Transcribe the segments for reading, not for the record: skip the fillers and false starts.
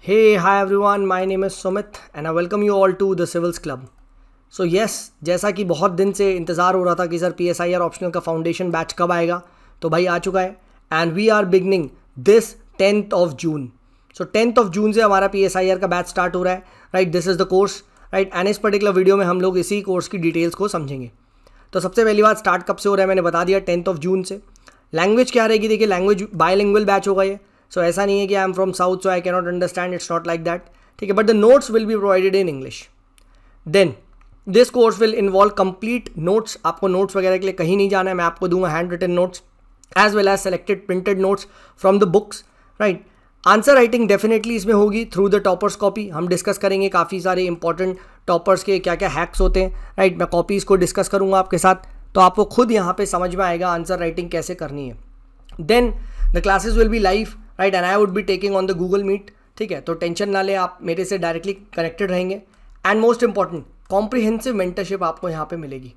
Hey, hi everyone, my name is Sumit and I welcome you all to the Civils Club. So yes, जैसा कि बहुत दिन से इंतज़ार हो रहा था कि सर PSIR ऑप्शनल का फाउंडेशन बैच कब आएगा, तो भाई आ चुका है and we are beginning this 10th of June. So 10th of June से हमारा PSIR का बैच स्टार्ट हो रहा है, right. This is the course, right. And इस पर्टिकुलर वीडियो में हम लोग इसी कोर्स की डिटेल्स को समझेंगे. तो सबसे पहली बात, स्टार्ट कब से हो रहा है मैंने बता दिया, 10th of June से. लैंग्वेज क्या रहेगी, देखिए लैंग्वेज बायलिंगुअल बैच होगा ये. सो ऐसा नहीं है कि I am from south so I cannot understand, it's not like that, ठीक है. But the notes will be provided in English. Then this course will involve complete notes. आपको नोट्स वगैरह के लिए कहीं नहीं जाना है, मैं आपको दूंगा hand written notes as well as selected printed notes from the books, right. Answer writing definitely इसमें होगी थ्रू द टॉपर्स कॉपी. हम डिस्कस करेंगे काफ़ी सारे इंपॉर्टेंट टॉपर्स के क्या क्या हैक्स होते हैं, राइट. मैं कॉपीज़ को डिस्कस करूंगा आपके साथ, तो आपको खुद यहाँ पे समझ में आएगा आंसर राइटिंग कैसे करनी है. Then the classes will be live, right, and I would be taking on the Google Meet, ठीक है. तो टेंशन ना ले, आप मेरे से डायरेक्टली कनेक्टेड रहेंगे. And most important, comprehensive mentorship आपको यहाँ पे मिलेगी.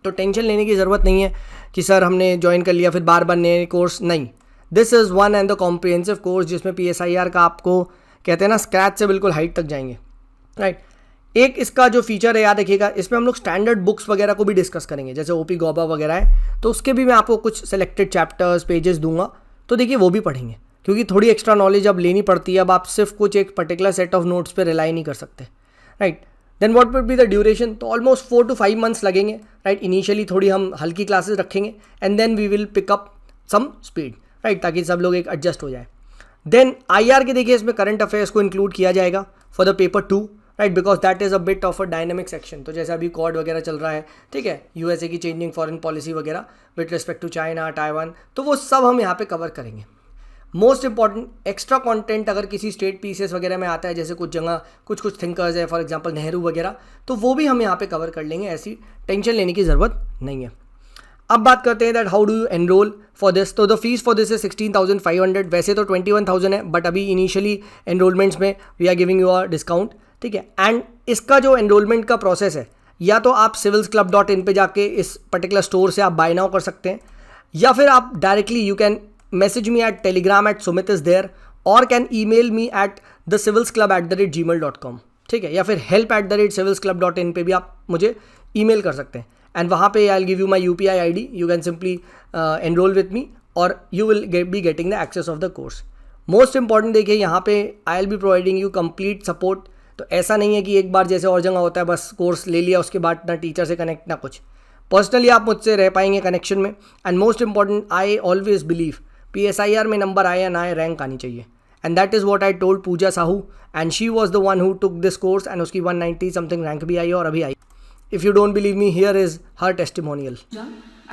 तो टेंशन लेने की ज़रूरत नहीं है कि सर हमने ज्वाइन कर लिया फिर बार बार नए कोर्स, नहीं. This is one and the comprehensive course जिसमें PSIR का आपको कहते हैं ना स्क्रैच से बिल्कुल हाइट तक जाएंगे, राइट. एक इसका जो फीचर है याद रखिएगा, इसमें हम लोग स्टैंडर्ड बुक्स वगैरह को भी डिस्कस करेंगे, जैसे OP गौबा वगैरह है, तो उसके भी मैं आपको कुछ सेलेक्टेड चैप्टर्स पेजेस दूंगा. तो देखिए वो भी पढ़ेंगे, क्योंकि थोड़ी एक्स्ट्रा नॉलेज अब लेनी पड़ती है. अब आप सिर्फ कुछ एक पर्टिकुलर सेट ऑफ नोट्स पे रिलाई नहीं कर सकते, right. Then what will be the duration, तो ऑलमोस्ट 4 to 5 months लगेंगे, राइट. इनिशियली थोड़ी हम हल्की क्लासेस रखेंगे and then we will pick up some speed, right, ताकि सब लोग एक एडजस्ट हो जाए. देन IR के देखिए इसमें करंट अफेयर्स को इंक्लूड किया जाएगा for the paper 2, right, because that is a bit of a dynamic section. तो जैसे अभी क्वाड वगैरह चल रहा है, ठीक है, USA की चेंजिंग फॉरेन पॉलिसी वगैरह with respect to China, Taiwan, तो वो सब हम यहाँ पे कवर करेंगे. मोस्ट इंपॉर्टेंट एक्स्ट्रा कंटेंट अगर किसी स्टेट पीसेस वगैरह में आता है, जैसे कुछ जगह कुछ थिंकर्स है, फॉर एग्जांपल नेहरू वगैरह, तो वो भी हम यहाँ पे कवर कर लेंगे. ऐसी टेंशन लेने की ज़रूरत नहीं है. अब बात करते हैं that how do you enrol for this. तो द फीस फॉर दिस है 16,500. वैसे तो 21,000 है, बट अभी इनिशियली एनरोलमेंट्स में we are giving you a discount, ठीक है. एंड इसका जो एनरोलमेंट का प्रोसेस है, या तो आप civilsclub.in पे जाके इस पर्टिकुलर स्टोर से आप बाय नाउ कर सकते हैं, या फिर आप directly you can message me at telegram @sumit is there और can email me at thecivilsclub@gmail.com, ठीक है, या फिर help@civilsclub.in पे भी आप मुझे ईमेल कर सकते हैं. एंड वहाँ पे I will give you my UPI ID, you can simply enrol with me और you will be getting the access of the course. Most important देखिए यहाँ पे I will be providing you complete support. तो ऐसा नहीं है कि एक बार जैसे और जगह होता है बस कोर्स ले लिया उसके बाद ना टीचर से कनेक्ट ना कुछ. पर्सनली आप मुझसे रह पाएंगे कनेक्शन में. And most important, I always believe PSIR में नंबर आए या ना आए, रैंक आनी चाहिए. And that is what I told Pooja Sahu, and she was the one who took this course and उसकी 190 समथिंग रैंक भी आई और अभी आई. If you don't believe me, here is her testimonial.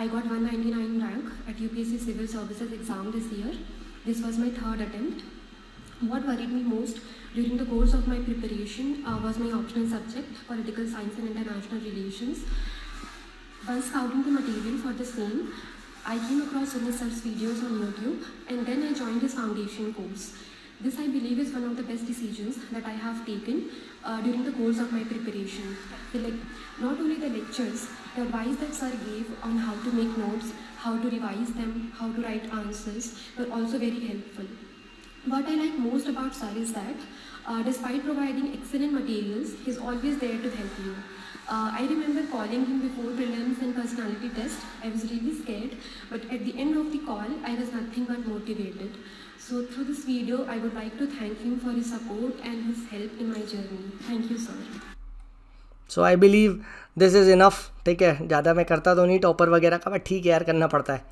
I got 199 rank at UPSC Civil Services exam this year. This was my third attempt. What worried me most during the course of my preparation was my optional subject, Political Science and International Relations. While scouting the material for the same, I came across Sumit sir's videos on YouTube and then I joined his foundation course. This I believe is one of the best decisions that I have taken during the course of my preparation. Not only the lectures, the advice that sir gave on how to make notes, how to revise them, how to write answers were also very helpful. What I like most about sir is that despite providing excellent materials, he is always there to help you. I remember calling him before prelims and personality test. I was really scared, but at the end of the call, I was nothing but motivated. So through this video, I would like to thank him for his support and his help in my journey. Thank you, sir. So I believe this is enough, ठीक है. ज़्यादा मैं करता तो नहीं topper वगैरह का, but ठीक है यार करना पड़ता है.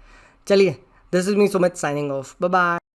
चलिए, this is me Sumit signing off. Bye bye.